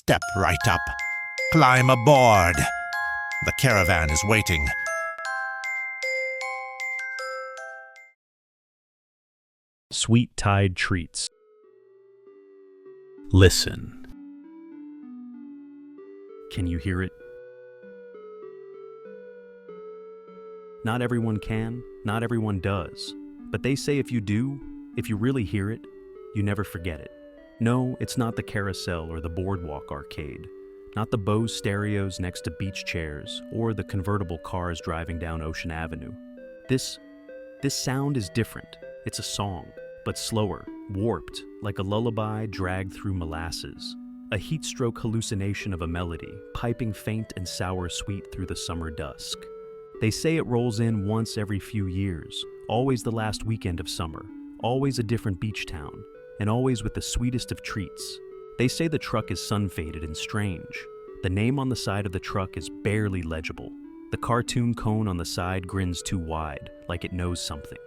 Step right up. Climb aboard. The caravan is waiting. Sweet Tide Treats. Listen. Can you hear it? Not everyone can, not everyone does. But they say if you do, if you really hear it, you never forget it. No, it's not the carousel or the boardwalk arcade. Not the Bose stereos next to beach chairs or the convertible cars driving down Ocean Avenue. This sound is different. It's a song, but slower, warped, like a lullaby dragged through molasses. A heat-stroke hallucination of a melody, piping faint and sour sweet through the summer dusk. They say it rolls in once every few years, always the last weekend of summer, always a different beach town, and always with the sweetest of treats. They say the truck is sun-faded and strange. The name on the side of the truck is barely legible. The cartoon cone on the side grins too wide, like it knows something.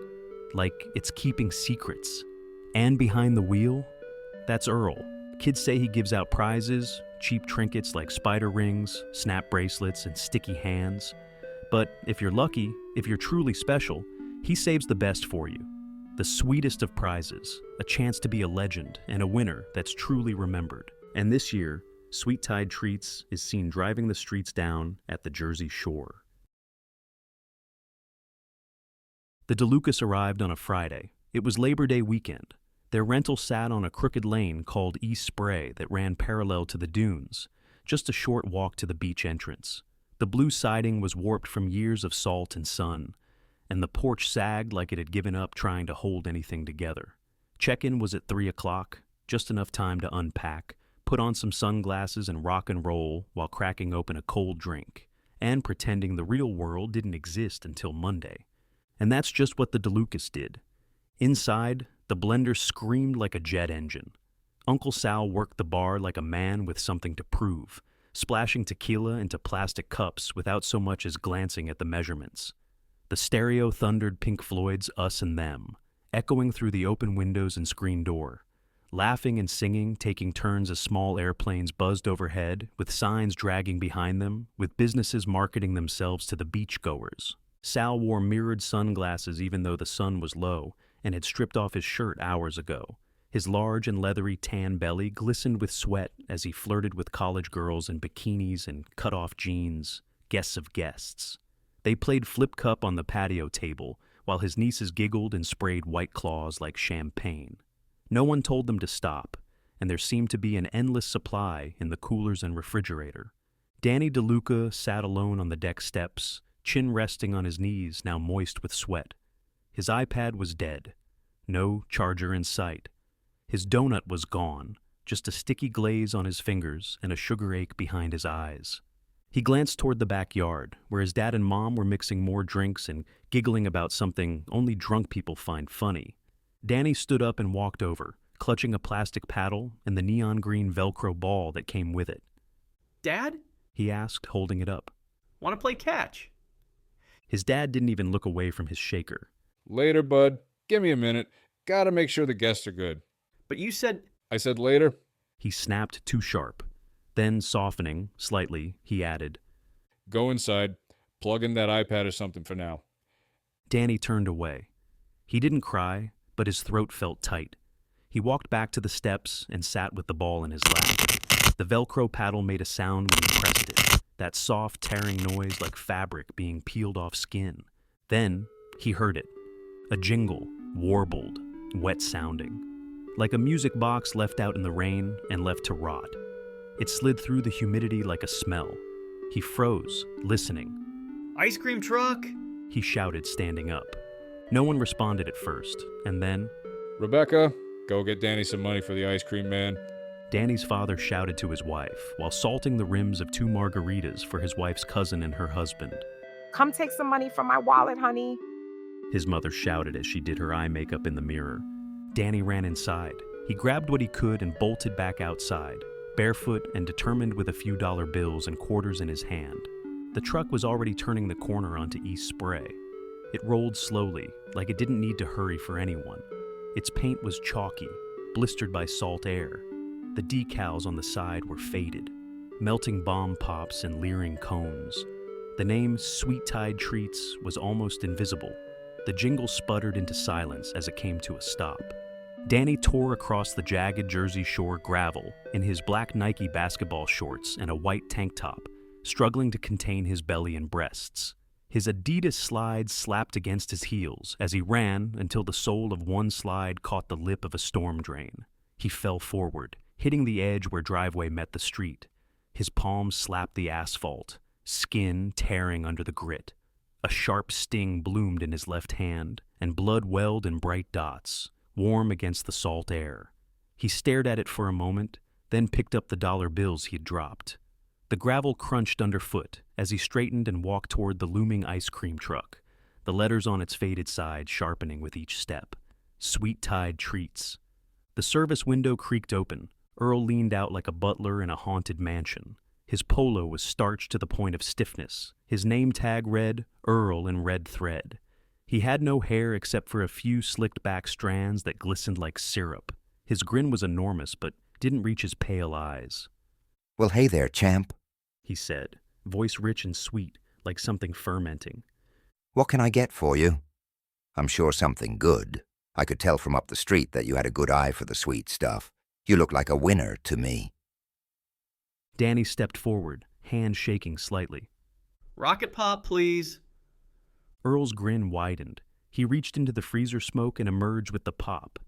Like it's keeping secrets. And behind the wheel, that's Earl. Kids say he gives out prizes, cheap trinkets like spider rings, snap bracelets, and sticky hands. But if you're lucky, if you're truly special, he saves the best for you. The sweetest of prizes, a chance to be a legend and a winner that's truly remembered. And this year, Sweet Tide Treats is seen driving the streets down at the Jersey Shore. The DeLucas arrived on a Friday. It was Labor Day weekend. Their rental sat on a crooked lane called East Spray that ran parallel to the dunes, just a short walk to the beach entrance. The blue siding was warped from years of salt and sun, and the porch sagged like it had given up trying to hold anything together. Check-in was at 3 o'clock, just enough time to unpack, put on some sunglasses and rock and roll while cracking open a cold drink, and pretending the real world didn't exist until Monday. And that's just what the DeLucas did. Inside, the blender screamed like a jet engine. Uncle Sal worked the bar like a man with something to prove, splashing tequila into plastic cups without so much as glancing at the measurements. The stereo thundered Pink Floyd's Us and Them, echoing through the open windows and screen door. Laughing and singing, taking turns as small airplanes buzzed overhead, with signs dragging behind them, with businesses marketing themselves to the beachgoers. Sal wore mirrored sunglasses even though the sun was low, and had stripped off his shirt hours ago. His large and leathery tan belly glistened with sweat as he flirted with college girls in bikinis and cut-off jeans, guests of guests. They played flip cup on the patio table, while his nieces giggled and sprayed White Claws like champagne. No one told them to stop, and there seemed to be an endless supply in the coolers and refrigerator. Danny DeLuca sat alone on the deck steps, chin resting on his knees, now moist with sweat. His iPad was dead. No charger in sight. His donut was gone, just a sticky glaze on his fingers and a sugar ache behind his eyes. He glanced toward the backyard, where his dad and mom were mixing more drinks and giggling about something only drunk people find funny. Danny stood up and walked over, clutching a plastic paddle and the neon green Velcro ball that came with it. "Dad?" he asked, holding it up. "Want to play catch?" His dad didn't even look away from his shaker. Later, bud. Give me a minute. Gotta make sure the guests are good. "But you said..." I said later. He snapped too sharp. Then, softening slightly, he added, Go inside. Plug in that iPad or something for now. Danny turned away. He didn't cry, but his throat felt tight. He walked back to the steps and sat with the ball in his lap. The Velcro paddle made a sound when he pressed it, that soft, tearing noise like fabric being peeled off skin. Then, he heard it. A jingle, warbled, wet-sounding. Like a music box left out in the rain and left to rot. It slid through the humidity like a smell. He froze, listening. "Ice cream truck!" He shouted, standing up. No one responded at first, and then, Rebecca, go get Danny some money for the ice cream man. Danny's father shouted to his wife while salting the rims of 2 margaritas for his wife's cousin and her husband. "Come take some money from my wallet, honey." His mother shouted as she did her eye makeup in the mirror. Danny ran inside. He grabbed what he could and bolted back outside, barefoot and determined with a few dollar bills and quarters in his hand. The truck was already turning the corner onto East Spray. It rolled slowly, like it didn't need to hurry for anyone. Its paint was chalky, blistered by salt air. The decals on the side were faded, melting bomb pops and leering cones. The name Sweet Tide Treats was almost invisible. The jingle sputtered into silence as it came to a stop. Danny tore across the jagged Jersey Shore gravel in his black Nike basketball shorts and a white tank top, struggling to contain his belly and breasts. His Adidas slides slapped against his heels as he ran until the sole of one slide caught the lip of a storm drain. He fell forward, hitting the edge where driveway met the street. His palms slapped the asphalt, skin tearing under the grit. A sharp sting bloomed in his left hand, and blood welled in bright dots, warm against the salt air. He stared at it for a moment, then picked up the dollar bills he had dropped. The gravel crunched underfoot as he straightened and walked toward the looming ice cream truck, the letters on its faded side sharpening with each step. Sweet Tide Treats. The service window creaked open. Earl leaned out like a butler in a haunted mansion. His polo was starched to the point of stiffness. His name tag read Earl in red thread. He had no hair except for a few slicked-back strands that glistened like syrup. His grin was enormous, but didn't reach his pale eyes. "Well, hey there, champ," he said, voice rich and sweet, like something fermenting. "What can I get for you? I'm sure something good. I could tell from up the street that you had a good eye for the sweet stuff. You look like a winner to me." Danny stepped forward, hand shaking slightly. Rocket Pop, please. Earl's grin widened. He reached into the freezer smoke and emerged with the pop.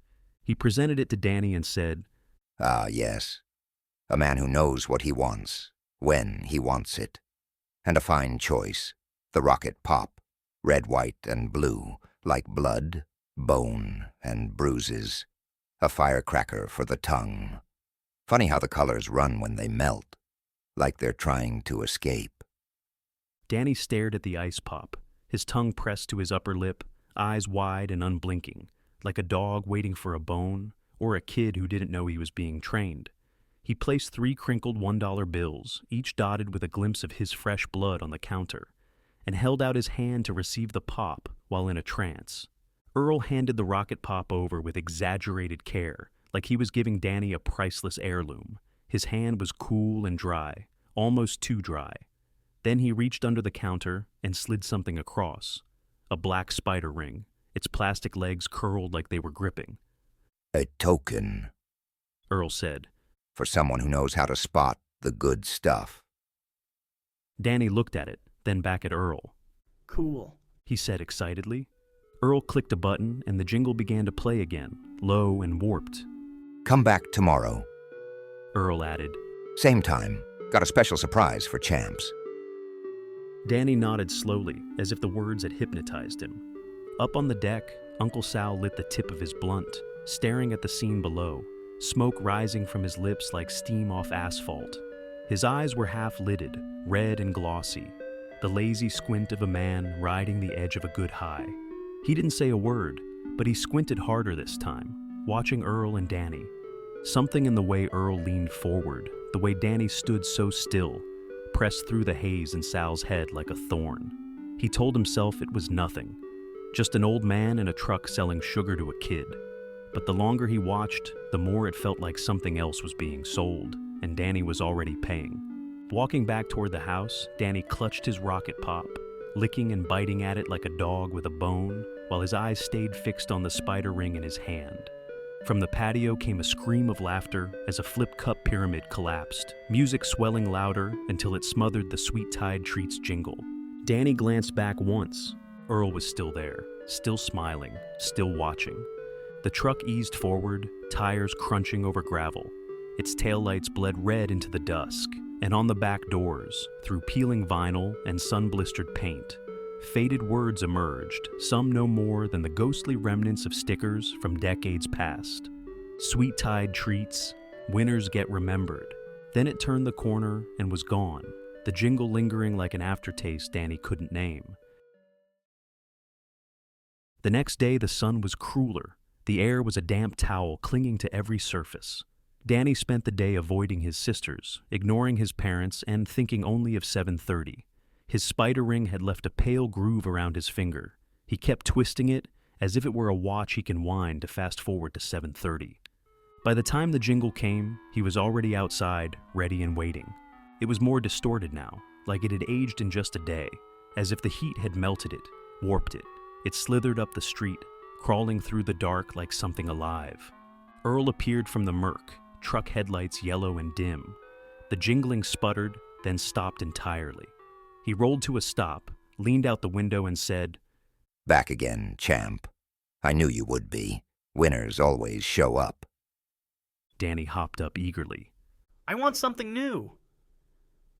He presented it to Danny and said, "Ah, yes. A man who knows what he wants, when he wants it. And a fine choice. The Rocket Pop. Red, white, and blue, like blood, bone, and bruises. A firecracker for the tongue. Funny how the colors run when they melt, like they're trying to escape." Danny stared at the ice pop, his tongue pressed to his upper lip, eyes wide and unblinking, like a dog waiting for a bone or a kid who didn't know he was being trained. He placed 3 crinkled $1 bills, each dotted with a glimpse of his fresh blood on the counter, and held out his hand to receive the pop while in a trance. Earl handed the Rocket Pop over with exaggerated care, like he was giving Danny a priceless heirloom. His hand was cool and dry, almost too dry. Then he reached under the counter and slid something across. A black spider ring, its plastic legs curled like they were gripping. "A token," Earl said. "for someone who knows how to spot the good stuff." Danny looked at it, then back at Earl. Cool. He said excitedly. Earl clicked a button and the jingle began to play again, low and warped. "Come back tomorrow. Earl added. Same time. Got a special surprise for champs." Danny nodded slowly, as if the words had hypnotized him. Up on the deck, Uncle Sal lit the tip of his blunt, staring at the scene below, smoke rising from his lips like steam off asphalt. His eyes were half-lidded, red and glossy, the lazy squint of a man riding the edge of a good high. He didn't say a word, but he squinted harder this time, watching Earl and Danny. Something in the way Earl leaned forward, the way Danny stood so still, pressed through the haze in Sal's head like a thorn. He told himself it was nothing, just an old man in a truck selling sugar to a kid. But the longer he watched, the more it felt like something else was being sold, and Danny was already paying. Walking back toward the house, Danny clutched his Rocket Pop, licking and biting at it like a dog with a bone, while his eyes stayed fixed on the spider ring in his hand. From the patio came a scream of laughter as a flip cup pyramid collapsed, music swelling louder until it smothered the Sweet Tide Treats jingle. Danny glanced back once. Earl was still there, still smiling, still watching. The truck eased forward, tires crunching over gravel. Its taillights bled red into the dusk, and on the back doors, through peeling vinyl and sun-blistered paint, faded words emerged, some no more than the ghostly remnants of stickers from decades past. Sweet Tide Treats, winners get remembered. Then it turned the corner and was gone, the jingle lingering like an aftertaste Danny couldn't name. The next day the sun was crueler. The air was a damp towel clinging to every surface. Danny spent the day avoiding his sisters, ignoring his parents, and thinking only of 7:30. His spider ring had left a pale groove around his finger. He kept twisting it as if it were a watch he can wind to fast forward to 7:30. By the time the jingle came, he was already outside, ready and waiting. It was more distorted now, like it had aged in just a day, as if the heat had melted it, warped it. It slithered up the street, crawling through the dark like something alive. Earl appeared from the murk, truck headlights yellow and dim. The jingling sputtered, then stopped entirely. He rolled to a stop, leaned out the window and said, Back again, champ. I knew you would be. Winners always show up. Danny hopped up eagerly. I want something new.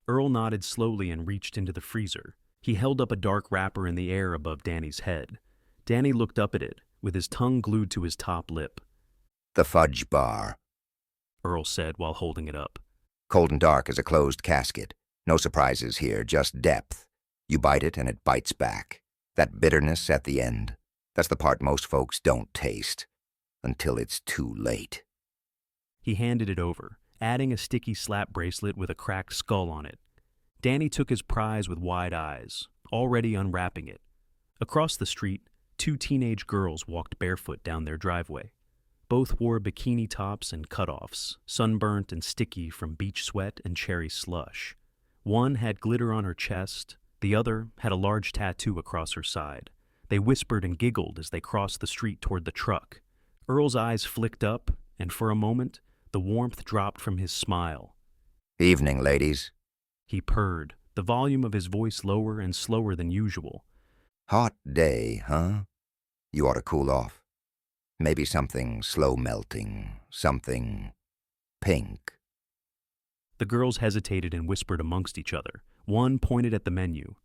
Earl nodded slowly and reached into the freezer. He held up a dark wrapper in the air above Danny's head. Danny looked up at it, with his tongue glued to his top lip. The fudge bar. Earl said while holding it up. Cold and dark as a closed casket. No surprises here, just depth. You bite it and it bites back. That bitterness at the end. That's the part most folks don't taste. Until it's too late. He handed it over, adding a sticky slap bracelet with a cracked skull on it. Danny took his prize with wide eyes, already unwrapping it. Across the street, 2 teenage girls walked barefoot down their driveway. Both wore bikini tops and cutoffs, sunburnt and sticky from beach sweat and cherry slush. One had glitter on her chest, the other had a large tattoo across her side. They whispered and giggled as they crossed the street toward the truck. Earl's eyes flicked up, and for a moment, the warmth dropped from his smile. Evening, ladies. He purred, the volume of his voice lower and slower than usual. Hot day, huh? You ought to cool off. Maybe something slow melting, something pink. The girls hesitated and whispered amongst each other. One pointed at the menu.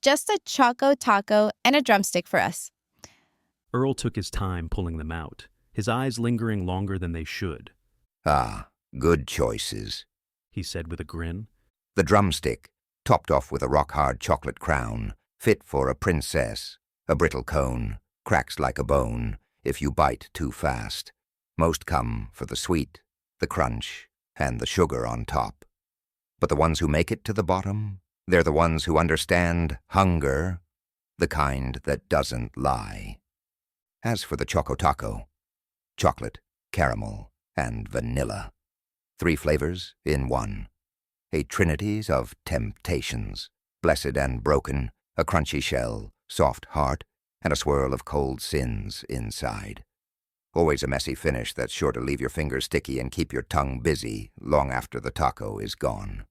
Just a choco taco and a drumstick for us. Earl took his time pulling them out, his eyes lingering longer than they should. Ah, good choices. He said with a grin. The drumstick, topped off with a rock-hard chocolate crown, fit for a princess. A brittle cone, cracks like a bone if you bite too fast. Most come for the sweet, the crunch, and the sugar on top. But the ones who make it to the bottom, they're the ones who understand hunger, the kind that doesn't lie. As for the Choco Taco, chocolate, caramel, and vanilla. 3 flavors in one. A trinities of temptations, blessed and broken, a crunchy shell, soft heart, and a swirl of cold sins inside. Always a messy finish that's sure to leave your fingers sticky and keep your tongue busy long after the taco is gone.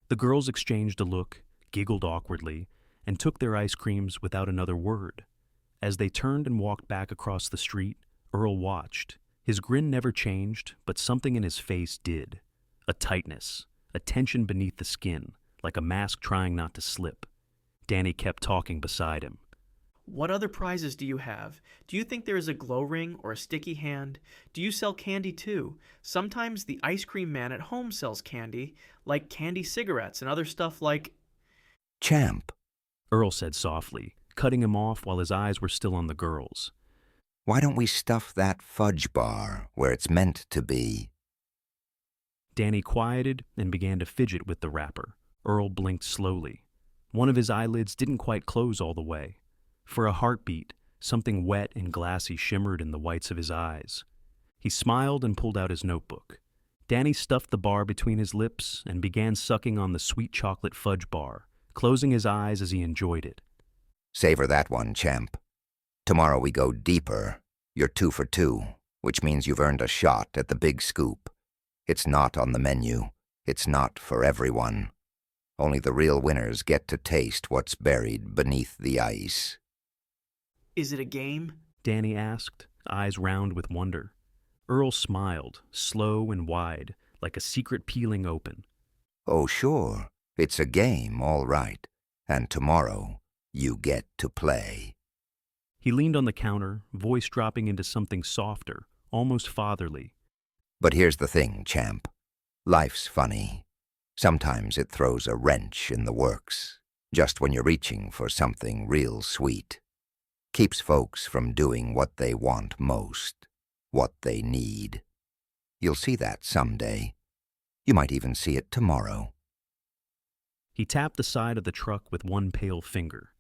The girls exchanged a look, giggled awkwardly, and took their ice creams without another word. As they turned and walked back across the street, Earl watched. His grin never changed, but something in his face did. A tightness, a tension beneath the skin, like a mask trying not to slip. Danny kept talking beside him. What other prizes do you have? Do you think there is a glow ring or a sticky hand? Do you sell candy too? Sometimes the ice cream man at home sells candy, like candy cigarettes and other stuff like... Champ. Earl said softly, cutting him off while his eyes were still on the girls. Why don't we stuff that fudge bar where it's meant to be? Danny quieted and began to fidget with the wrapper. Earl blinked slowly. One of his eyelids didn't quite close all the way. For a heartbeat, something wet and glassy shimmered in the whites of his eyes. He smiled and pulled out his notebook. Danny stuffed the bar between his lips and began sucking on the sweet chocolate fudge bar, closing his eyes as he enjoyed it. Savor that one, champ. Tomorrow we go deeper. You're 2 for 2, which means you've earned a shot at the big scoop. It's not on the menu. It's not for everyone. Only the real winners get to taste what's buried beneath the ice. Is it a game? Danny asked, eyes round with wonder. Earl smiled, slow and wide, like a secret peeling open. Oh, sure. It's a game, all right. And tomorrow, you get to play. He leaned on the counter, voice dropping into something softer, almost fatherly. But here's the thing, champ. Life's funny. Sometimes it throws a wrench in the works, just when you're reaching for something real sweet. Keeps folks from doing what they want most, what they need. You'll see that someday. You might even see it tomorrow. He tapped the side of the truck with one pale finger.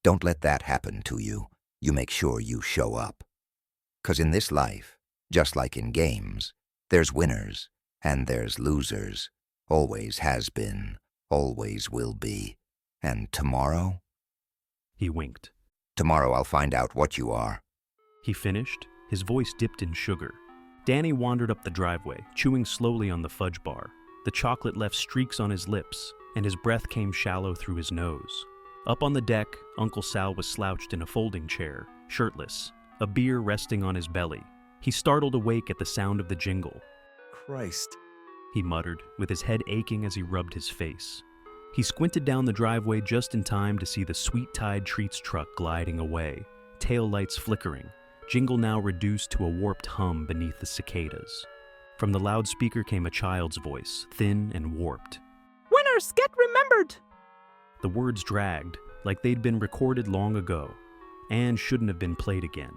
Don't let that happen to you. You make sure you show up. 'Cause in this life, Just like in games, there's winners and there's losers. Always has been, always will be. And tomorrow? He winked. Tomorrow I'll find out what you are. He finished, his voice dipped in sugar. Danny wandered up the driveway, chewing slowly on the fudge bar. The chocolate left streaks on his lips, and his breath came shallow through his nose. Up on the deck, Uncle Sal was slouched in a folding chair, shirtless, a beer resting on his belly. He startled awake at the sound of the jingle. Christ, He muttered, with his head aching as he rubbed his face. He squinted down the driveway just in time to see the Sweet Tide Treats truck gliding away, tail lights flickering, jingle now reduced to a warped hum beneath the cicadas. From the loudspeaker came a child's voice, thin and warped. Winners, get remembered! The words dragged, like they'd been recorded long ago, and shouldn't have been played again.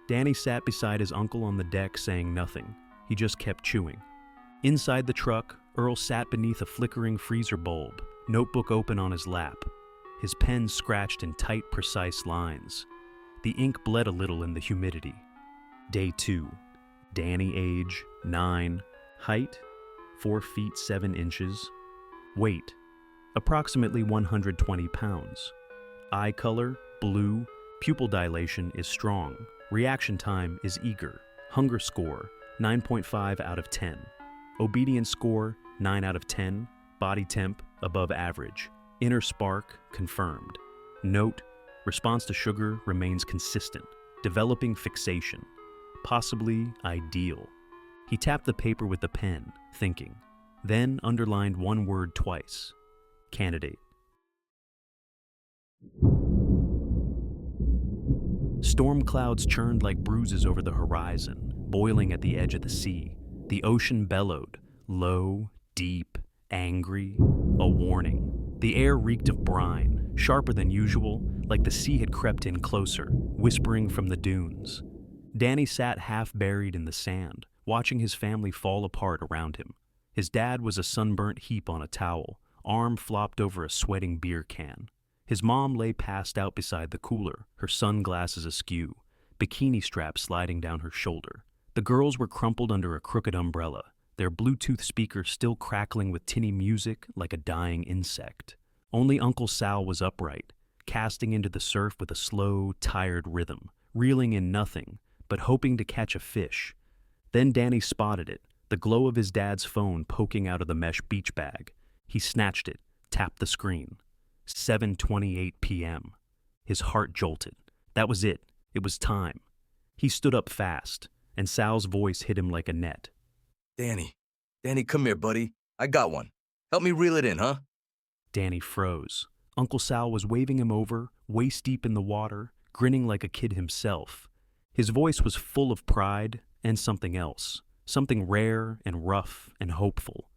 Danny sat beside his uncle on the deck saying nothing. He just kept chewing. Inside the truck, Earl sat beneath a flickering freezer bulb, notebook open on his lap. His pen scratched in tight, precise lines. The ink bled a little in the humidity. Day 2. Danny age, 9. Height, 4 feet 7 inches. Weight, approximately 120 pounds. Eye color, blue. Pupil dilation is strong. Reaction time is eager. Hunger score, 9.5 out of 10. Obedience score, 9 out of 10. Body temp, above average. Inner spark, confirmed. Note, response to sugar remains consistent. Developing fixation. Possibly ideal. He tapped the paper with the pen, thinking. Then underlined one word twice. Candidate. Storm clouds churned like bruises over the horizon, boiling at the edge of the sea. The ocean bellowed, low, deep, angry, a warning. The air reeked of brine, sharper than usual, like the sea had crept in closer, whispering from the dunes. Danny sat half buried in the sand, watching his family fall apart around him. His dad was a sunburnt heap on a towel, arm flopped over a sweating beer can. His mom lay passed out beside the cooler, her sunglasses askew, bikini strap sliding down her shoulder. The girls were crumpled under a crooked umbrella, their Bluetooth speaker still crackling with tinny music like a dying insect. Only Uncle Sal was upright, casting into the surf with a slow, tired rhythm, reeling in nothing, but hoping to catch a fish. Then Danny spotted it, the glow of his dad's phone poking out of the mesh beach bag. He snatched it, tapped the screen. 7:28 p.m. His heart jolted. That was it. It was time. He stood up fast, and Sal's voice hit him like a net. Danny, come here, buddy. I got one. Help me reel it in, huh? Danny froze. Uncle Sal was waving him over, waist deep in the water, grinning like a kid himself. His voice was full of pride and something else, something rare and rough and hopeful.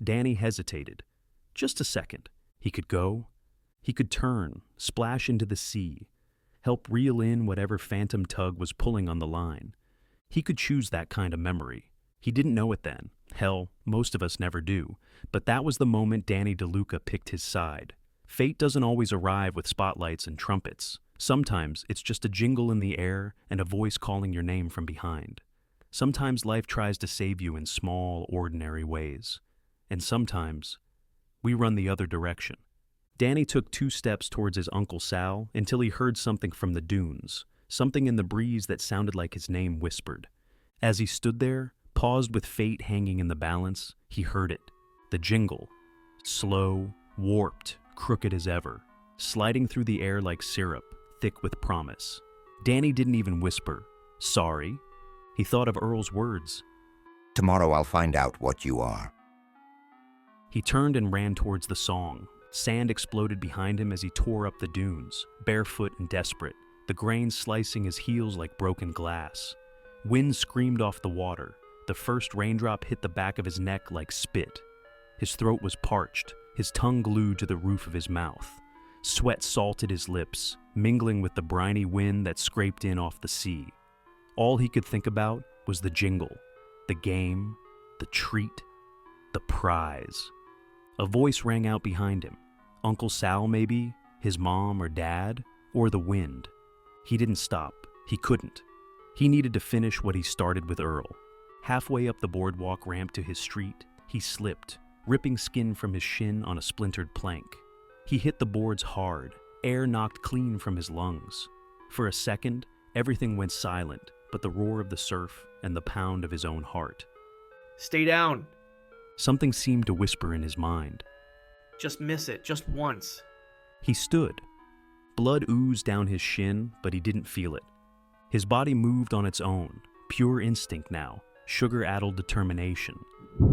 Danny hesitated. Just a second. He could go. He could turn, splash into the sea, help reel in whatever phantom tug was pulling on the line. He could choose that kind of memory. He didn't know it then. Hell, most of us never do. But that was the moment Danny DeLuca picked his side. Fate doesn't always arrive with spotlights and trumpets. Sometimes it's just a jingle in the air and a voice calling your name from behind. Sometimes life tries to save you in small, ordinary ways. And sometimes we run the other direction. Danny took 2 steps towards his Uncle Sal until he heard something from the dunes, something in the breeze that sounded like his name whispered. As he stood there, paused with fate hanging in the balance, he heard it. The jingle. Slow, warped, crooked as ever, sliding through the air like syrup, thick with promise. Danny didn't even whisper, "Sorry." He thought of Earl's words. Tomorrow I'll find out what you are. He turned and ran towards the song. Sand exploded behind him as he tore up the dunes, barefoot and desperate, the grain slicing his heels like broken glass. Wind screamed off the water. The first raindrop hit the back of his neck like spit. His throat was parched, his tongue glued to the roof of his mouth. Sweat salted his lips, mingling with the briny wind that scraped in off the sea. All he could think about was the jingle, the game, the treat, the prize. A voice rang out behind him. Uncle Sal, maybe? His mom or dad? Or the wind? He didn't stop. He couldn't. He needed to finish what he started with Earl. Halfway up the boardwalk ramp to his street, he slipped, ripping skin from his shin on a splintered plank. He hit the boards hard, air knocked clean from his lungs. For a second, everything went silent but the roar of the surf and the pound of his own heart. Stay down. Something seemed to whisper in his mind. Just miss it, just once. He stood. Blood oozed down his shin, but he didn't feel it. His body moved on its own, pure instinct now, sugar-addled determination.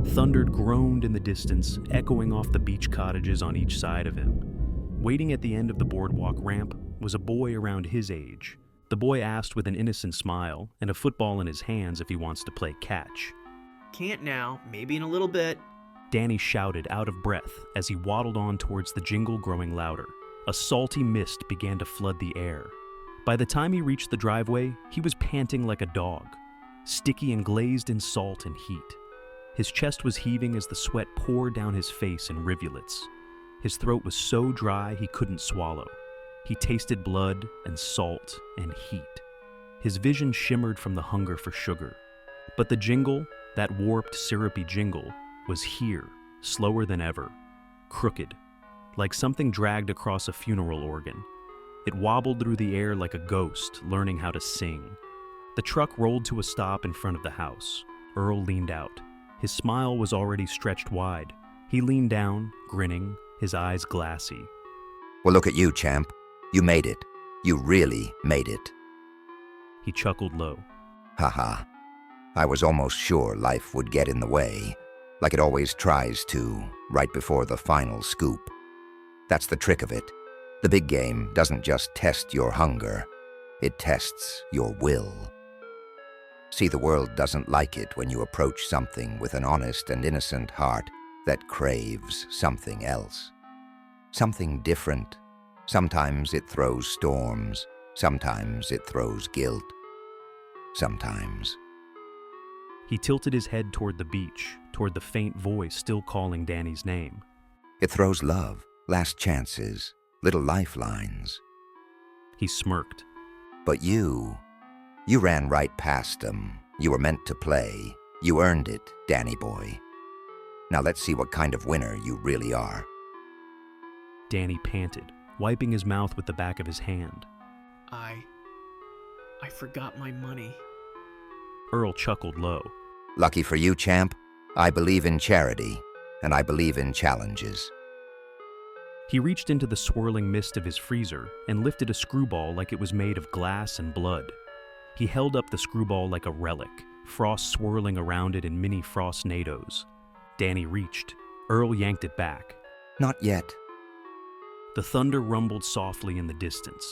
Thunder groaned in the distance, echoing off the beach cottages on each side of him. Waiting at the end of the boardwalk ramp was a boy around his age. The boy asked with an innocent smile and a football in his hands if he wants to play catch. Can't now, maybe in a little bit. Danny shouted out of breath as he waddled on towards the jingle growing louder. A salty mist began to flood the air. By the time he reached the driveway, he was panting like a dog, sticky and glazed in salt and heat. His chest was heaving as the sweat poured down his face in rivulets. His throat was so dry he couldn't swallow. He tasted blood and salt and heat. His vision shimmered from the hunger for sugar. But the jingle, that warped, syrupy jingle, was here, slower than ever, crooked, like something dragged across a funeral organ. It wobbled through the air like a ghost learning how to sing. The truck rolled to a stop in front of the house. Earl leaned out. His smile was already stretched wide. He leaned down, grinning, his eyes glassy. Well, look at you, champ. You made it. You really made it. He chuckled low. Haha. I was almost sure life would get in the way, like it always tries to, right before the final scoop. That's the trick of it. The big game doesn't just test your hunger, it tests your will. See, the world doesn't like it when you approach something with an honest and innocent heart that craves something else. Something different. Sometimes it throws storms, sometimes it throws guilt. Sometimes. He tilted his head toward the beach, toward the faint voice still calling Danny's name. It throws love, last chances, little lifelines. He smirked. But you ran right past them. You were meant to play. You earned it, Danny boy. Now let's see what kind of winner you really are. Danny panted, wiping his mouth with the back of his hand. I forgot my money. Earl chuckled low. Lucky for you, champ. I believe in charity, and I believe in challenges. He reached into the swirling mist of his freezer and lifted a screwball like it was made of glass and blood. He held up the screwball like a relic, frost swirling around it in mini frostnadoes. Danny reached. Earl yanked it back. Not yet. The thunder rumbled softly in the distance.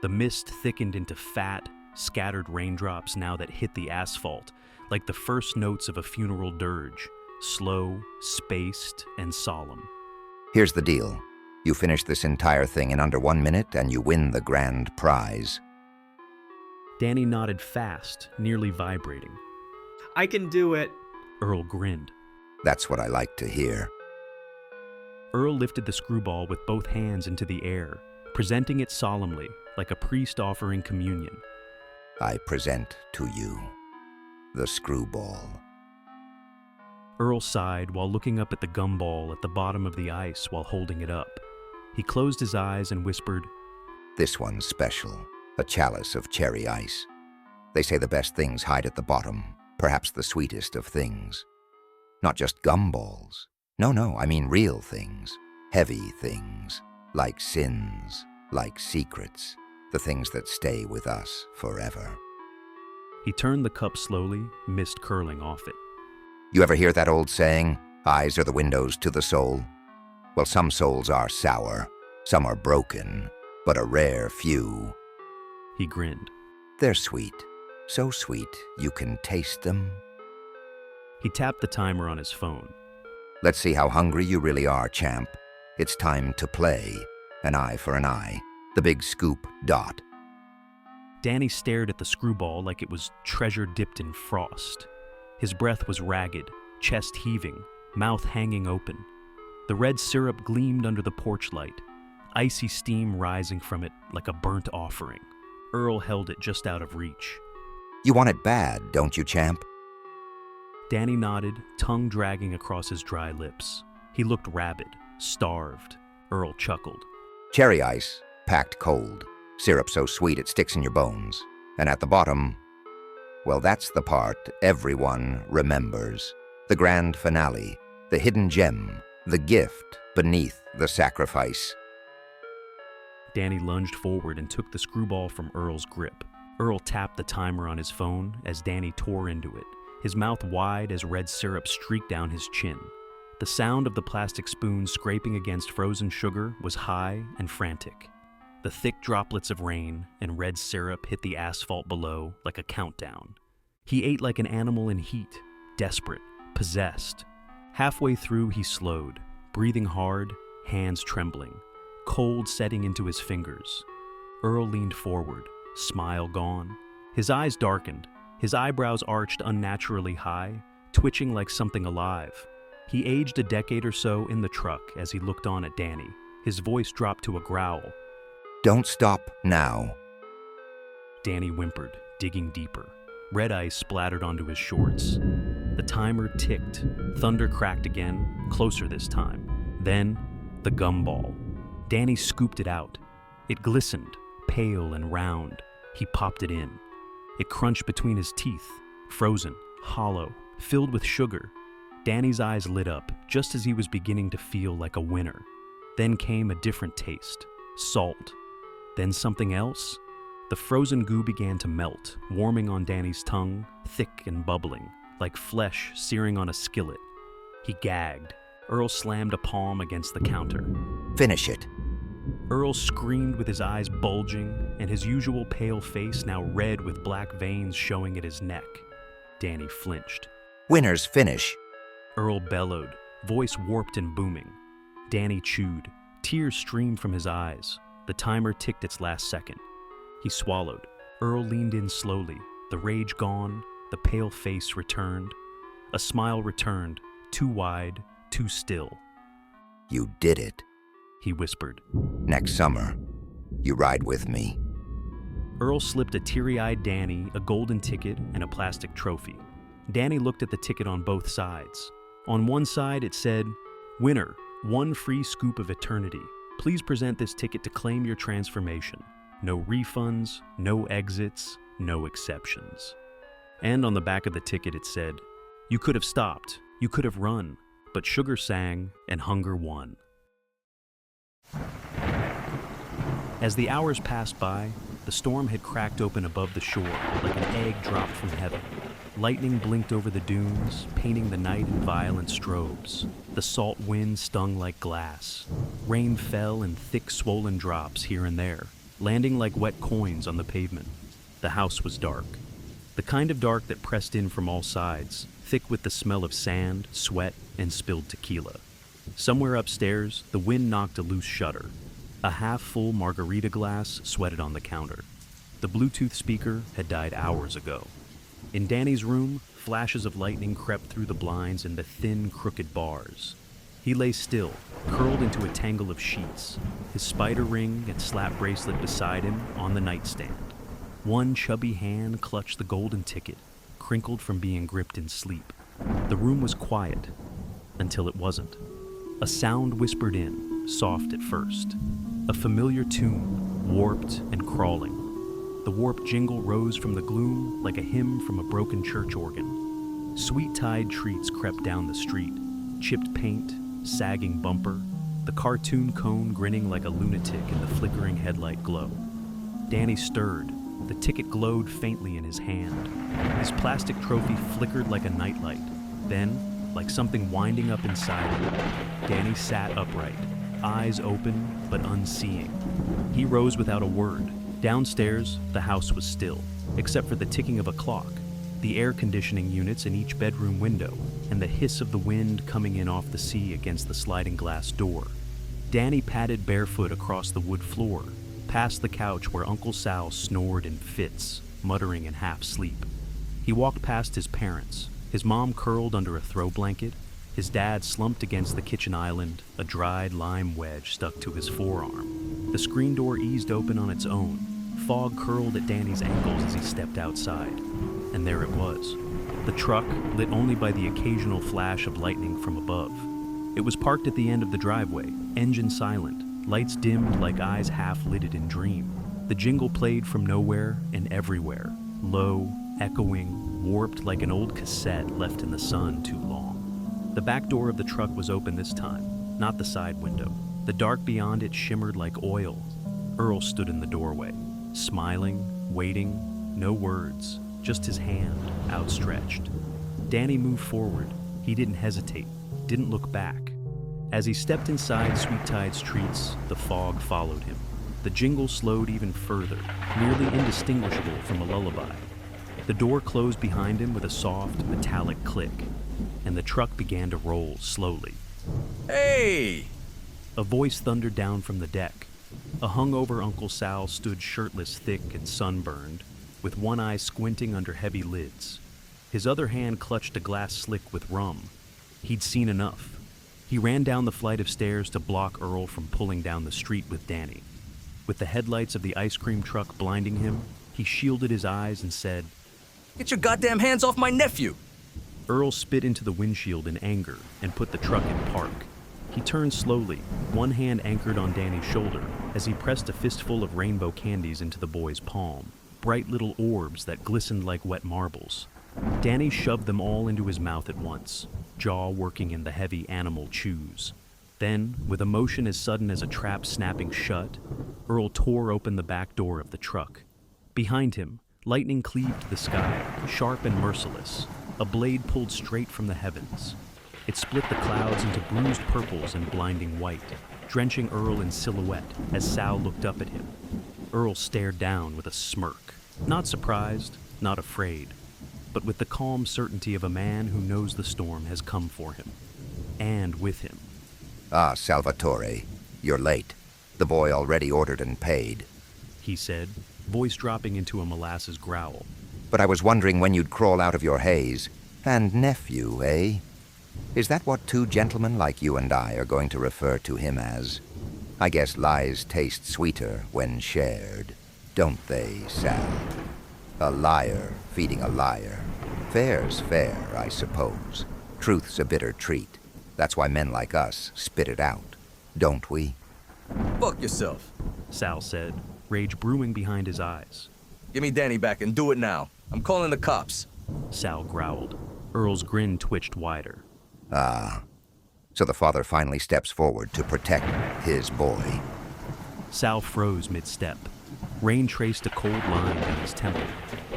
The mist thickened into fat, scattered raindrops now that hit the asphalt, like the first notes of a funeral dirge, slow, spaced, and solemn. Here's the deal. You finish this entire thing in under 1 minute and you win the grand prize. Danny nodded fast, nearly vibrating. I can do it. Earl grinned. That's what I like to hear. Earl lifted the screwball with both hands into the air, presenting it solemnly, like a priest offering communion. I present to you the screwball. Earl sighed while looking up at the gumball at the bottom of the ice while holding it up. He closed his eyes and whispered, This one's special, a chalice of cherry ice. They say the best things hide at the bottom, perhaps the sweetest of things. Not just gumballs. No, I mean real things, heavy things, like sins, like secrets, the things that stay with us forever. He turned the cup slowly, mist curling off it. You ever hear that old saying, eyes are the windows to the soul? Well, some souls are sour, some are broken, but a rare few. He grinned. They're sweet, so sweet you can taste them. He tapped the timer on his phone. Let's see how hungry you really are, champ. It's time to play. An eye for an eye. The big scoop dot. Danny stared at the screwball like it was treasure dipped in frost. His breath was ragged, chest heaving, mouth hanging open. The red syrup gleamed under the porch light, icy steam rising from it like a burnt offering. Earl held it just out of reach. You want it bad, don't you, champ? Danny nodded, tongue dragging across his dry lips. He looked rabid, starved. Earl chuckled. Cherry ice, packed cold. Syrup so sweet it sticks in your bones. And at the bottom, well, that's the part everyone remembers. The grand finale, the hidden gem, the gift beneath the sacrifice. Danny lunged forward and took the screwball from Earl's grip. Earl tapped the timer on his phone as Danny tore into it, his mouth wide as red syrup streaked down his chin. The sound of the plastic spoon scraping against frozen sugar was high and frantic. The thick droplets of rain and red syrup hit the asphalt below like a countdown. He ate like an animal in heat, desperate, possessed. Halfway through, he slowed, breathing hard, hands trembling, cold setting into his fingers. Earl leaned forward, smile gone. His eyes darkened, his eyebrows arched unnaturally high, twitching like something alive. He aged a decade or so in the truck as he looked on at Danny. His voice dropped to a growl. Don't stop now. Danny whimpered, digging deeper. Red ice splattered onto his shorts. The timer ticked. Thunder cracked again, closer this time. Then, the gumball. Danny scooped it out. It glistened, pale and round. He popped it in. It crunched between his teeth, frozen, hollow, filled with sugar. Danny's eyes lit up just as he was beginning to feel like a winner. Then came a different taste, salt. Then something else. The frozen goo began to melt, warming on Danny's tongue, thick and bubbling, like flesh searing on a skillet. He gagged. Earl slammed a palm against the counter. Finish it. Earl screamed with his eyes bulging and his usual pale face now red with black veins showing at his neck. Danny flinched. Winners finish. Earl bellowed, voice warped and booming. Danny chewed. Tears streamed from his eyes. The timer ticked its last second. He swallowed. Earl leaned in slowly, the rage gone, the pale face returned. A smile returned, too wide, too still. You did it. He whispered. Next summer, you ride with me. Earl slipped a teary-eyed Danny a golden ticket and a plastic trophy. Danny looked at the ticket on both sides. On one side it said, "Winner, 1 free scoop of eternity. Please present this ticket to claim your transformation. No refunds, no exits, no exceptions." And on the back of the ticket it said, "You could have stopped, you could have run, but sugar sang and hunger won." As the hours passed by, the storm had cracked open above the shore like an egg dropped from heaven. Lightning blinked over the dunes, painting the night in violent strobes. The salt wind stung like glass. Rain fell in thick, swollen drops here and there, landing like wet coins on the pavement. The house was dark. The kind of dark that pressed in from all sides, thick with the smell of sand, sweat, and spilled tequila. Somewhere upstairs, the wind knocked a loose shutter. A half-full margarita glass sweated on the counter. The Bluetooth speaker had died hours ago. In Danny's room, flashes of lightning crept through the blinds and the thin, crooked bars. He lay still, curled into a tangle of sheets, his spider ring and slap bracelet beside him on the nightstand. One chubby hand clutched the golden ticket, crinkled from being gripped in sleep. The room was quiet, until it wasn't. A sound whispered in, soft at first. A familiar tune, warped and crawling. The warped jingle rose from the gloom like a hymn from a broken church organ. Sweet-tide treats crept down the street, chipped paint, sagging bumper, the cartoon cone grinning like a lunatic in the flickering headlight glow. Danny stirred. The ticket glowed faintly in his hand. His plastic trophy flickered like a nightlight. Then, like something winding up inside him, Danny sat upright, eyes open but unseeing. He rose without a word. Downstairs, the house was still, except for the ticking of a clock, the air conditioning units in each bedroom window, and the hiss of the wind coming in off the sea against the sliding glass door. Danny padded barefoot across the wood floor, past the couch where Uncle Sal snored in fits, muttering in half-sleep. He walked past his parents, his mom curled under a throw blanket, his dad slumped against the kitchen island, a dried lime wedge stuck to his forearm. The screen door eased open on its own. Fog curled at Danny's ankles as he stepped outside. and there it was. The truck, lit only by the occasional flash of lightning from above. It was parked at the end of the driveway, engine silent, lights dimmed like eyes half-lidded in dream. The jingle played from nowhere and everywhere, low, echoing, warped like an old cassette left in the sun too long. The back door of the truck was open this time, not the side window. The dark beyond it shimmered like oil. Earl stood in the doorway, smiling, waiting, no words, just his hand outstretched. Danny moved forward. He didn't hesitate, didn't look back. As he stepped inside Sweet Tide Streets, the fog followed him. The jingle slowed even further, nearly indistinguishable from a lullaby. The door closed behind him with a soft, metallic click, and the truck began to roll slowly. Hey! A voice thundered down from the deck. A hungover Uncle Sal stood shirtless, thick and sunburned, with one eye squinting under heavy lids. His other hand clutched a glass slick with rum. He'd seen enough. He ran down the flight of stairs to block Earl from pulling down the street with Danny. With the headlights of the ice cream truck blinding him, he shielded his eyes and said, Get your goddamn hands off my nephew! Earl spit into the windshield in anger and put the truck in park. He turned slowly, one hand anchored on Danny's shoulder as he pressed a fistful of rainbow candies into the boy's palm, bright little orbs that glistened like wet marbles. Danny shoved them all into his mouth at once, jaw working in the heavy animal chews. Then, with a motion as sudden as a trap snapping shut, Earl tore open the back door of the truck. Behind him, lightning cleaved the sky, sharp and merciless. A blade pulled straight from the heavens. It split the clouds into bruised purples and blinding white, drenching Earl in silhouette as Sal looked up at him. Earl stared down with a smirk, not surprised, not afraid, but with the calm certainty of a man who knows the storm has come for him, and with him. Ah, Salvatore, you're late. The boy already ordered and paid. He said, voice dropping into a molasses growl. But I was wondering when you'd crawl out of your haze. And nephew, eh? Is that what two gentlemen like you and I are going to refer to him as? I guess lies taste sweeter when shared, don't they, Sal? A liar feeding a liar. Fair's fair, I suppose. Truth's a bitter treat. That's why men like us spit it out, don't we? Fuck yourself. Sal said, rage brewing behind his eyes. Give me Danny back and do it now. I'm calling the cops. Sal growled. Earl's grin twitched wider. Ah, so the father finally steps forward to protect his boy. Sal froze mid-step. Rain traced a cold line down his temple.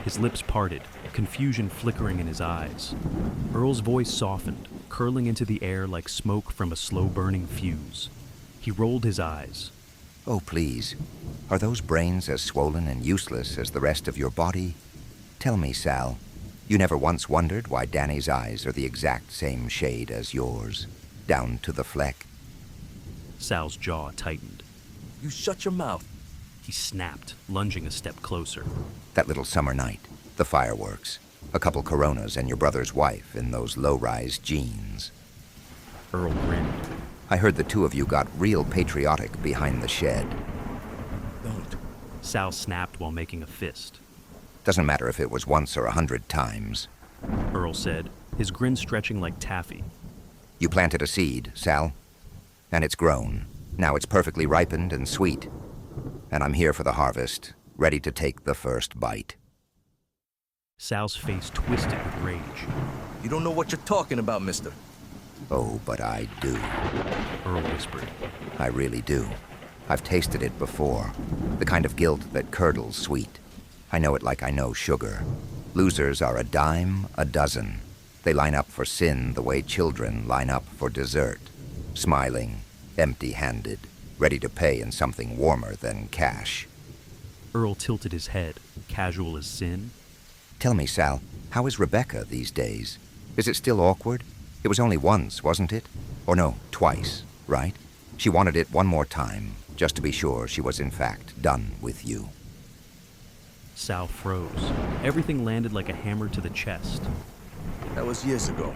His lips parted, confusion flickering in his eyes. Earl's voice softened, curling into the air like smoke from a slow-burning fuse. He rolled his eyes. Oh, please. Are those brains as swollen and useless as the rest of your body? Tell me, Sal, you never once wondered why Danny's eyes are the exact same shade as yours, down to the fleck? Sal's jaw tightened. You shut your mouth. He snapped, lunging a step closer. That little summer night, the fireworks, a couple Coronas and your brother's wife in those low-rise jeans. Earl grinned. I heard the two of you got real patriotic behind the shed. Don't. Sal snapped while making a fist. Doesn't matter if it was once or 100 times. Earl said, his grin stretching like taffy. You planted a seed, Sal, and it's grown. Now it's perfectly ripened and sweet. And I'm here for the harvest, ready to take the first bite. Sal's face twisted with rage. You don't know what you're talking about, mister. Oh, but I do. Earl whispered. I really do. I've tasted it before. The kind of guilt that curdles sweet. I know it like I know sugar. Losers are a dime a dozen. They line up for sin the way children line up for dessert. Smiling, empty-handed, ready to pay in something warmer than cash. Earl tilted his head, casual as sin. Tell me, Sal, how is Rebecca these days? Is it still awkward? It was only once, wasn't it? Or no, twice, right? She wanted it one more time, just to be sure she was in fact done with you. Sal froze. Everything landed like a hammer to the chest. That was years ago.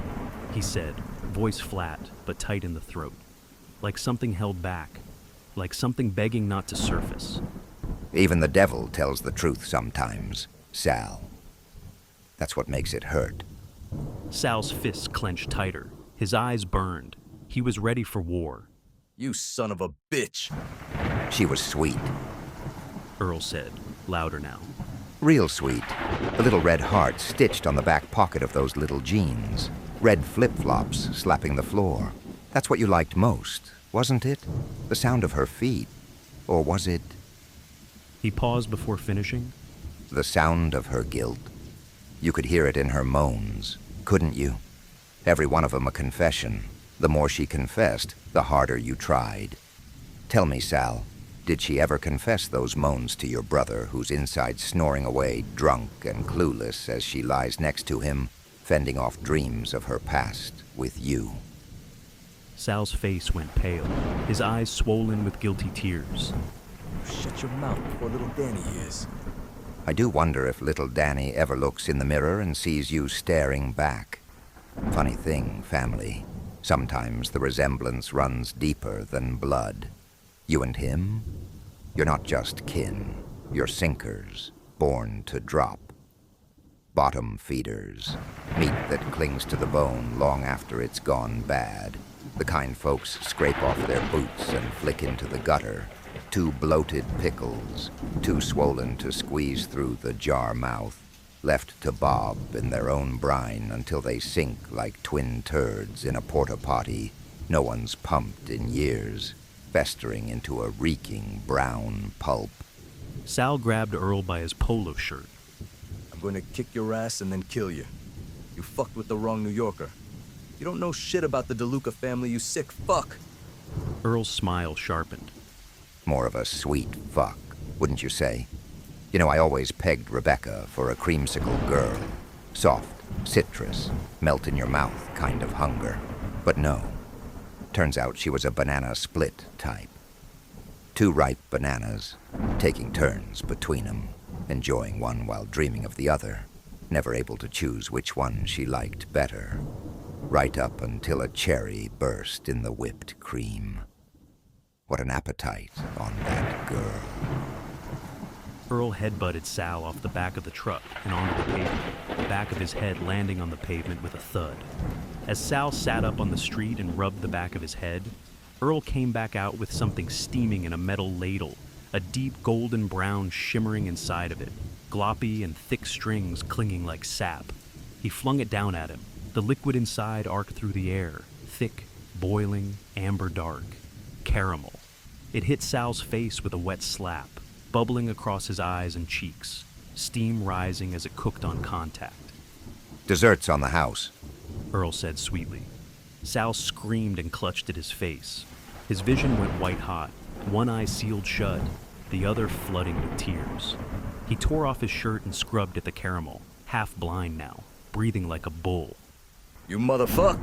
He said, voice flat but tight in the throat. Like something held back. Like something begging not to surface. Even the devil tells the truth sometimes, Sal. That's what makes it hurt. Sal's fists clenched tighter. His eyes burned. He was ready for war. You son of a bitch. She was sweet. Earl said, louder now. Real sweet. The little red heart stitched on the back pocket of those little jeans. Red flip-flops slapping the floor. That's what you liked most, wasn't it? The sound of her feet. Or was it He paused before finishing. the sound of her guilt? You could hear it in her moans, couldn't you? Every one of them a confession. The more she confessed, the harder you tried. Tell me, Sal, did she ever confess those moans to your brother, who's inside snoring away, drunk and clueless, as she lies next to him, fending off dreams of her past with you? Sal's face went pale, his eyes swollen with guilty tears. Shut your mouth before little Danny hears. I do wonder if little Danny ever looks in the mirror and sees you staring back. Funny thing, family. Sometimes the resemblance runs deeper than blood. You and him? You're not just kin. You're sinkers, born to drop. Bottom feeders. Meat that clings to the bone long after it's gone bad. The kind folks scrape off their boots and flick into the gutter. Too bloated pickles, too swollen to squeeze through the jar mouth, left to bob in their own brine until they sink like twin turds in a porta-potty no one's pumped in years, festering into a reeking brown pulp. Sal grabbed Earl by his polo shirt. I'm going to kick your ass and then kill you. You fucked with the wrong New Yorker. You don't know shit about the DeLuca family, you sick fuck. Earl's smile sharpened. More of a sweet fuck, wouldn't you say? You know, I always pegged Rebecca for a creamsicle girl. Soft, citrus, melt-in-your-mouth kind of hunger. But no. Turns out she was a banana split type. 2 ripe bananas, taking turns between them, enjoying one while dreaming of the other, never able to choose which one she liked better. Right up until a cherry burst in the whipped cream. What an appetite on that girl. Earl headbutted Sal off the back of the truck and onto the pavement, the back of his head landing on the pavement with a thud. As Sal sat up on the street and rubbed the back of his head, Earl came back out with something steaming in a metal ladle, a deep golden brown shimmering inside of it, gloppy and thick strings clinging like sap. He flung it down at him. The liquid inside arced through the air, thick, boiling, amber dark. Caramel. It hit Sal's face with a wet slap, bubbling across his eyes and cheeks, steam rising as it cooked on contact. Desserts on the house. Earl said sweetly. Sal screamed and clutched at his face. His vision went white-hot, one eye sealed shut, the other flooding with tears. He tore off his shirt and scrubbed at the caramel, half blind now, breathing like a bull. You motherfuck!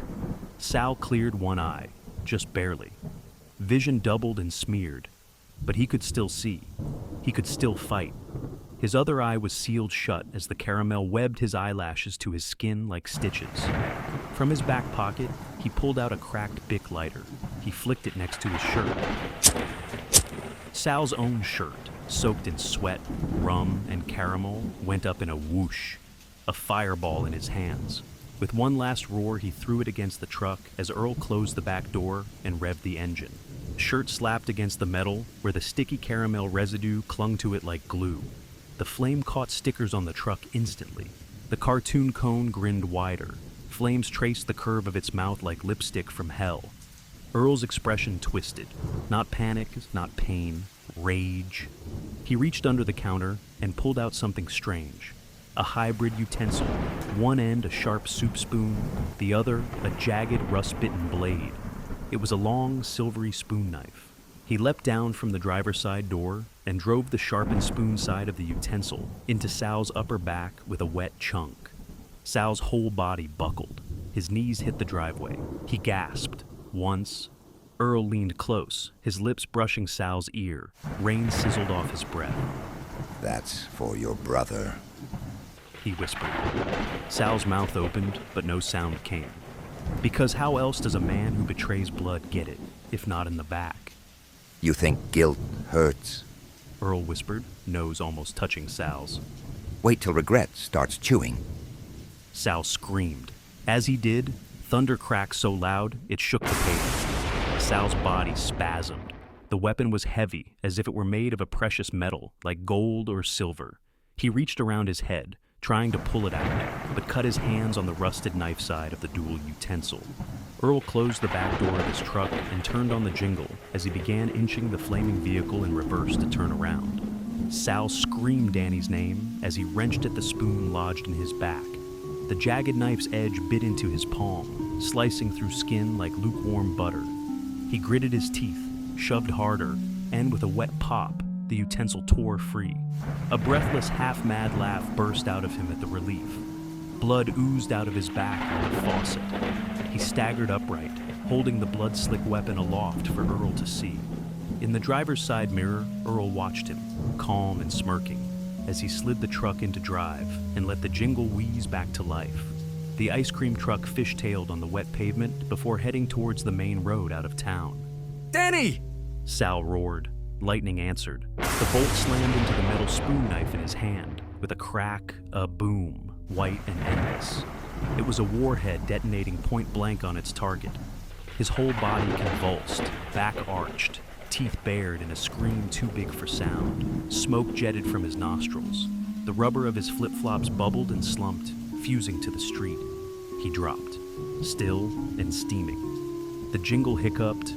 Sal cleared one eye, just barely. Vision doubled and smeared, but he could still see. He could still fight. His other eye was sealed shut as the caramel webbed his eyelashes to his skin like stitches. From his back pocket, he pulled out a cracked Bic lighter. He flicked it next to his shirt. Sal's own shirt, soaked in sweat, rum, and caramel, went up in a whoosh, a fireball in his hands. With one last roar, he threw it against the truck as Earl closed the back door and revved the engine. The shirt slapped against the metal, where the sticky caramel residue clung to it like glue. The flame caught stickers on the truck instantly. The cartoon cone grinned wider. Flames traced the curve of its mouth like lipstick from hell. Earl's expression twisted. Not panic, not pain, rage. He reached under the counter and pulled out something strange. A hybrid utensil, one end a sharp soup spoon, the other a jagged, rust-bitten blade. It was a long, silvery spoon knife. He leapt down from the driver's side door and drove the sharpened spoon side of the utensil into Sal's upper back with a wet chunk. Sal's whole body buckled. His knees hit the driveway. He gasped. Once. Earl leaned close, his lips brushing Sal's ear. Rain sizzled off his breath. That's for your brother. He whispered. Sal's mouth opened, but no sound came. Because how else does a man who betrays blood get it, if not in the back? You think guilt hurts? Earl whispered, nose almost touching Sal's. Wait till regret starts chewing. Sal screamed. As he did, thunder cracked so loud it shook the pavement. Sal's body spasmed. The weapon was heavy, as if it were made of a precious metal, like gold or silver. He reached around his head, trying to pull it out, but cut his hands on the rusted knife side of the dual utensil. Earl closed the back door of his truck and turned on the jingle as he began inching the flaming vehicle in reverse to turn around. Sal screamed Danny's name as he wrenched at the spoon lodged in his back. The jagged knife's edge bit into his palm, slicing through skin like lukewarm butter. He gritted his teeth, shoved harder, and with a wet pop, the utensil tore free. A breathless, half-mad laugh burst out of him at the relief. Blood oozed out of his back like a faucet. He staggered upright, holding the blood-slick weapon aloft for Earl to see. In the driver's side mirror, Earl watched him, calm and smirking, as he slid the truck into drive and let the jingle wheeze back to life. The ice cream truck fishtailed on the wet pavement before heading towards the main road out of town. Danny! Sal roared. Lightning answered. The bolt slammed into the metal spoon knife in his hand, with a crack, a boom, white and endless. It was a warhead detonating point blank on its target. His whole body convulsed, back arched, teeth bared in a scream too big for sound. Smoke jetted from his nostrils. The rubber of his flip-flops bubbled and slumped, fusing to the street. He dropped, still and steaming. The jingle hiccuped,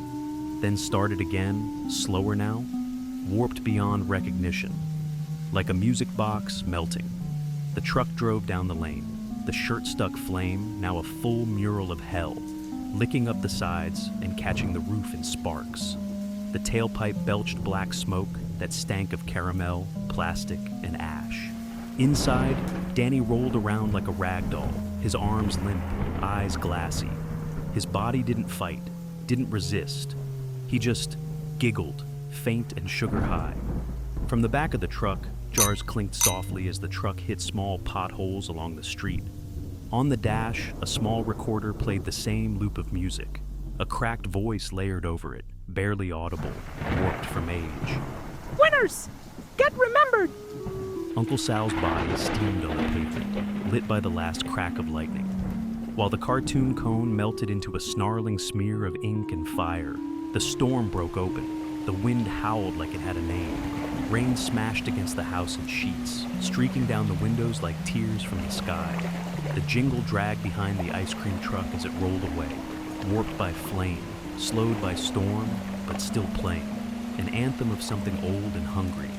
then started again, slower now, warped beyond recognition. Like a music box melting. The truck drove down the lane, the shirt-stuck flame now a full mural of hell, licking up the sides and catching the roof in sparks. The tailpipe belched black smoke that stank of caramel, plastic, and ash. Inside, Danny rolled around like a rag doll, his arms limp, eyes glassy. His body didn't fight, didn't resist. He just giggled, faint and sugar high. From the back of the truck, jars clinked softly as the truck hit small potholes along the street. On the dash, a small recorder played the same loop of music. A cracked voice layered over it, barely audible, warped from age. Winners! Get remembered! Uncle Sal's body steamed on the pavement, lit by the last crack of lightning. While the cartoon cone melted into a snarling smear of ink and fire, the storm broke open. The wind howled like it had a name. Rain smashed against the house in sheets, streaking down the windows like tears from the sky. The jingle dragged behind the ice cream truck as it rolled away, warped by flame, slowed by storm, but still playing. An anthem of something old and hungry.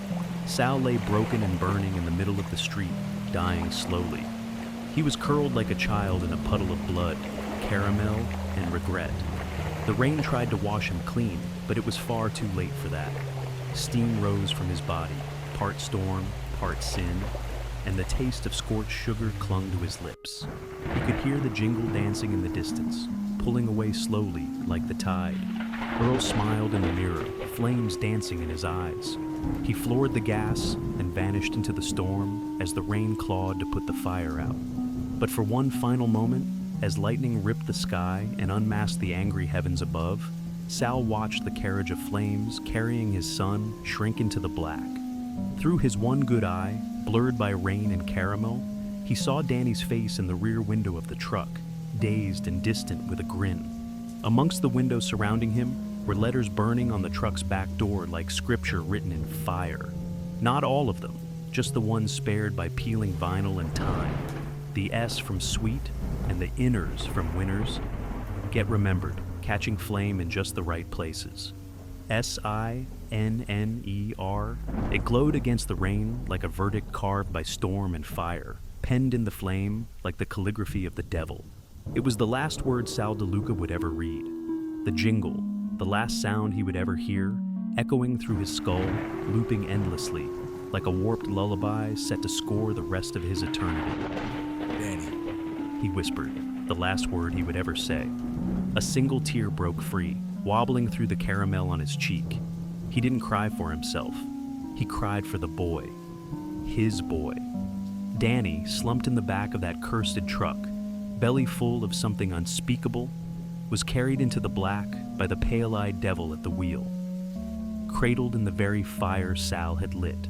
Sal lay broken and burning in the middle of the street, dying slowly. He was curled like a child in a puddle of blood, caramel, and regret. The rain tried to wash him clean, but it was far too late for that. Steam rose from his body, part storm, part sin, and the taste of scorched sugar clung to his lips. He could hear the jingle dancing in the distance, pulling away slowly like the tide. Earl smiled in the mirror, flames dancing in his eyes. He floored the gas and vanished into the storm as the rain clawed to put the fire out. But for one final moment, as lightning ripped the sky and unmasked the angry heavens above, Sal watched the carriage of flames carrying his son shrink into the black. Through his one good eye, blurred by rain and caramel, he saw Danny's face in the rear window of the truck, dazed and distant with a grin. Amongst the windows surrounding him were letters burning on the truck's back door like scripture written in fire. Not all of them, just the ones spared by peeling vinyl and time. The S from sweet and the inners from winners. Get remembered, catching flame in just the right places. SINNER. It glowed against the rain like a verdict carved by storm and fire, penned in the flame like the calligraphy of the devil. It was the last word Sal DeLuca would ever read. The jingle, the last sound he would ever hear, echoing through his skull, looping endlessly, like a warped lullaby set to score the rest of his eternity. Danny, he whispered, the last word he would ever say. A single tear broke free, wobbling through the caramel on his cheek. He didn't cry for himself. He cried for the boy. His boy. Danny, slumped in the back of that cursed truck, belly full of something unspeakable, was carried into the black by the pale-eyed devil at the wheel, cradled in the very fire Sal had lit.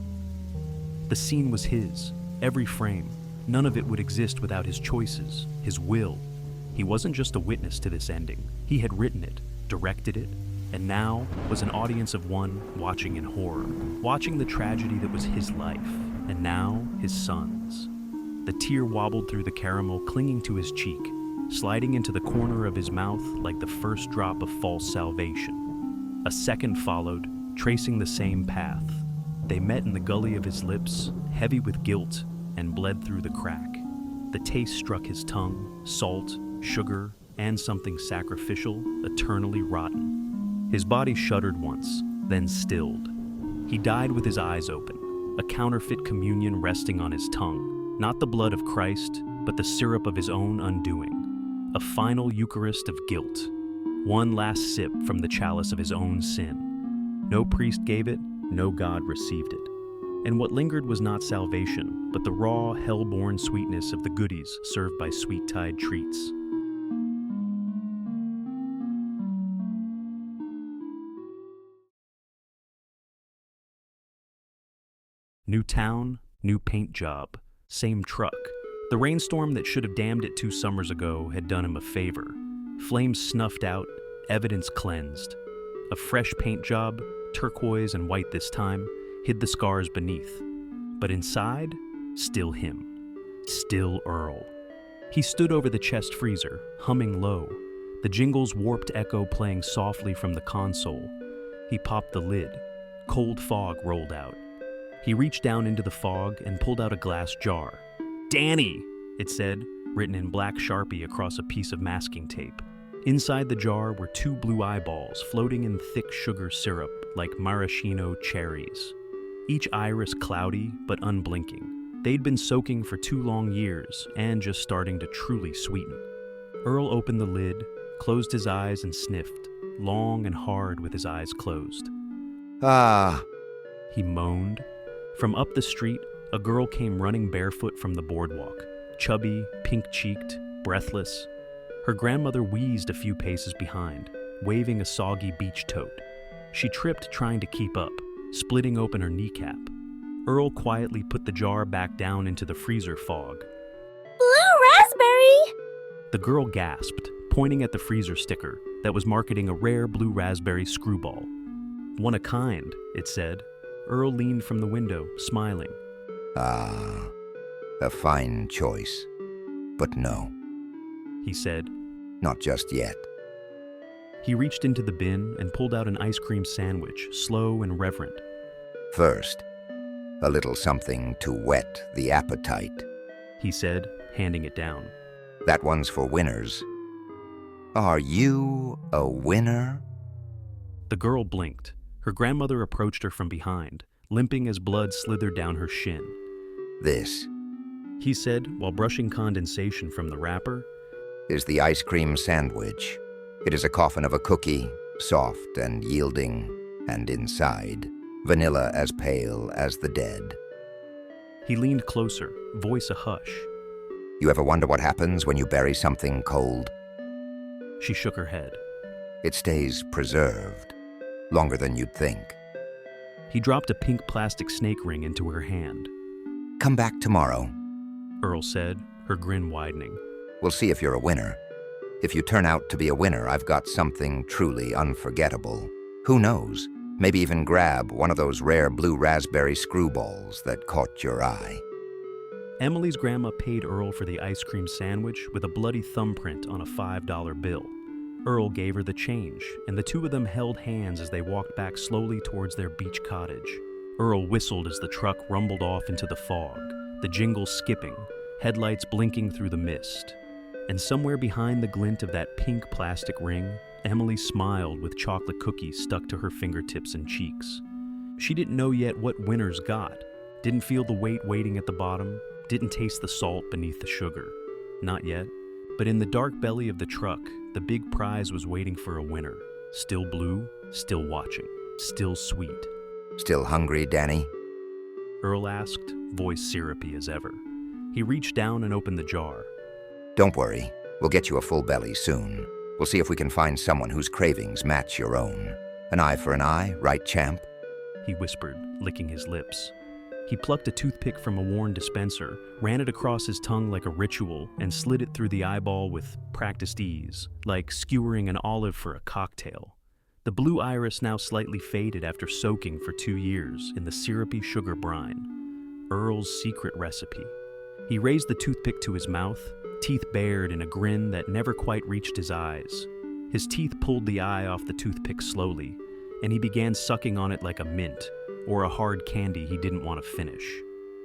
The scene was his, every frame, None of it would exist without his choices, his will. He wasn't just a witness to this ending. He had written it, directed it, and now was an audience of one watching in horror, watching the tragedy that was his life, and now his son's. The tear wobbled through the caramel, clinging to his cheek, sliding into the corner of his mouth like the first drop of false salvation. A second followed, tracing the same path. They met in the gully of his lips, heavy with guilt, and bled through the crack. The taste struck his tongue, salt, sugar, and something sacrificial, eternally rotten. His body shuddered once, then stilled. He died with his eyes open, a counterfeit communion resting on his tongue, not the blood of Christ, but the syrup of his own undoing. A final Eucharist of guilt, one last sip from the chalice of his own sin. No priest gave it, no God received it. And what lingered was not salvation, but the raw, hell-born sweetness of the goodies served by sweet-tide treats. New town, new paint job, same truck. The rainstorm that should have damned it 2 summers ago had done him a favor. Flames snuffed out, evidence cleansed. A fresh paint job, turquoise and white this time, hid the scars beneath. But inside, still him. Still Earl. He stood over the chest freezer, humming low, the jingle's warped echo playing softly from the console. He popped the lid. Cold fog rolled out. He reached down into the fog and pulled out a glass jar. "Danny," it said, written in black Sharpie across a piece of masking tape. Inside the jar were 2 blue eyeballs floating in thick sugar syrup like maraschino cherries. Each iris cloudy but unblinking. They'd been soaking for 2 long years and just starting to truly sweeten. Earl opened the lid, closed his eyes and sniffed, long and hard with his eyes closed. Ah, He moaned. From up the street, a girl came running barefoot from the boardwalk, chubby, pink-cheeked, breathless. Her grandmother wheezed a few paces behind, waving a soggy beach tote. She tripped trying to keep up, splitting open her kneecap. Earl quietly put the jar back down into the freezer fog. Blue raspberry! The girl gasped, pointing at the freezer sticker that was marketing a rare blue raspberry screwball. "One a kind," it said. Earl leaned from the window, smiling. ah, a fine choice. But no, He said. not just yet. He reached into the bin and pulled out an ice cream sandwich, slow and reverent. First, a little something to whet the appetite. He said, handing it down. That one's for winners. Are you a winner? The girl blinked. Her grandmother approached her from behind, limping as blood slithered down her shin. This He said, while brushing condensation from the wrapper. is the ice cream sandwich. It is a coffin of a cookie, soft and yielding, and inside, vanilla as pale as the dead. He leaned closer, voice a hush. You ever wonder what happens when you bury something cold? She shook her head. It stays preserved, longer than you'd think. He dropped a pink plastic snake ring into her hand. Come back tomorrow. Earl said, her grin widening. We'll see if you're a winner. If you turn out to be a winner, I've got something truly unforgettable. Who knows? Maybe even grab one of those rare blue raspberry screwballs that caught your eye. Emily's grandma paid Earl for the ice cream sandwich with a bloody thumbprint on a $5 bill. Earl gave her the change, and the 2 of them held hands as they walked back slowly towards their beach cottage. Earl whistled as the truck rumbled off into the fog, the jingle skipping, headlights blinking through the mist. And somewhere behind the glint of that pink plastic ring, Emily smiled with chocolate cookies stuck to her fingertips and cheeks. She didn't know yet what winners got, didn't feel the weight waiting at the bottom, didn't taste the salt beneath the sugar. Not yet. But in the dark belly of the truck, the big prize was waiting for a winner. Still blue, still watching, still sweet. Still hungry, Danny? Earl asked, voice syrupy as ever. He reached down and opened the jar. Don't worry. We'll get you a full belly soon. We'll see if we can find someone whose cravings match your own. An eye for an eye, right, champ? He whispered, licking his lips. He plucked a toothpick from a worn dispenser, ran it across his tongue like a ritual, and slid it through the eyeball with practiced ease, like skewering an olive for a cocktail. The blue iris now slightly faded after soaking for 2 years in the syrupy sugar brine. Earl's secret recipe. He raised the toothpick to his mouth, teeth bared in a grin that never quite reached his eyes. His teeth pulled the eye off the toothpick slowly, and he began sucking on it like a mint, or a hard candy he didn't want to finish.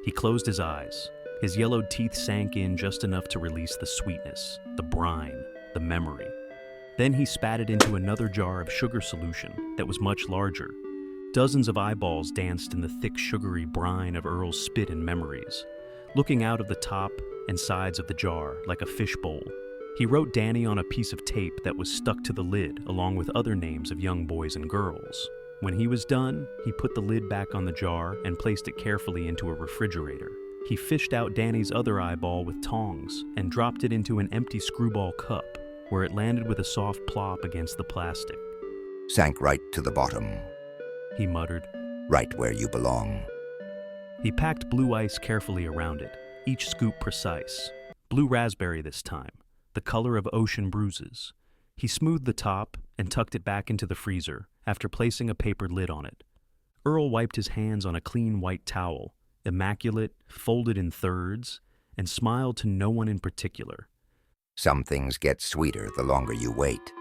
He closed his eyes. His yellowed teeth sank in just enough to release the sweetness, the brine, the memory. Then he spat it into another jar of sugar solution that was much larger. Dozens of eyeballs danced in the thick sugary brine of Earl's spit and memories, looking out of the top and sides of the jar like a fishbowl. He wrote Danny on a piece of tape that was stuck to the lid along with other names of young boys and girls. When he was done, he put the lid back on the jar and placed it carefully into a refrigerator. He fished out Danny's other eyeball with tongs and dropped it into an empty screwball cup, where it landed with a soft plop against the plastic. Sank right to the bottom, He muttered. right where you belong. He packed blue ice carefully around it, each scoop precise. Blue raspberry this time, the color of ocean bruises. He smoothed the top and tucked it back into the freezer after placing a paper lid on it. Earl wiped his hands on a clean white towel, immaculate, folded in thirds, and smiled to no one in particular. Some things get sweeter the longer you wait.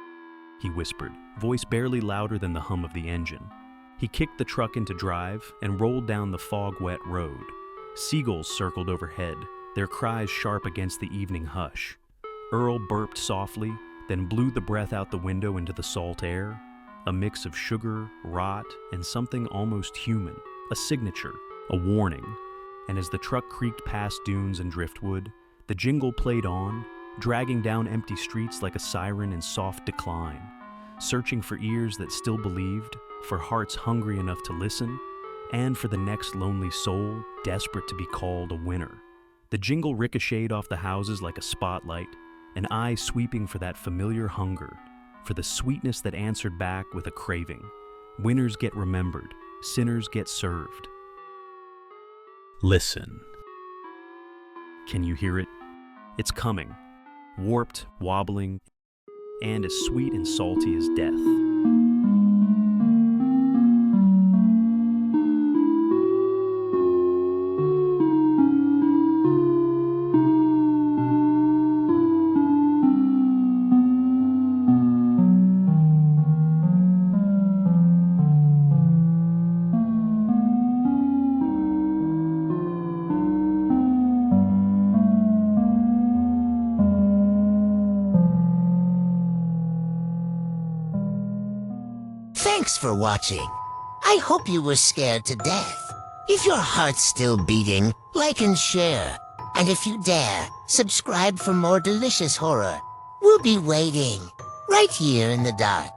He whispered, voice barely louder than the hum of the engine. He kicked the truck into drive and rolled down the fog-wet road. Seagulls circled overhead, their cries sharp against the evening hush. Earl burped softly, then blew the breath out the window into the salt air, a mix of sugar, rot, and something almost human, a signature, a warning. And as the truck creaked past dunes and driftwood, the jingle played on, dragging down empty streets like a siren in soft decline, searching for ears that still believed, for hearts hungry enough to listen, and for the next lonely soul desperate to be called a winner. The jingle ricocheted off the houses like a spotlight, an eye sweeping for that familiar hunger, for the sweetness that answered back with a craving. Winners get remembered, sinners get served. Listen. Can you hear it? It's coming, warped, wobbling, and as sweet and salty as death. Thanks for watching. I hope you were scared to death. If your heart's still beating, like and share. And if you dare, subscribe for more delicious horror. We'll be waiting, right here in the dark.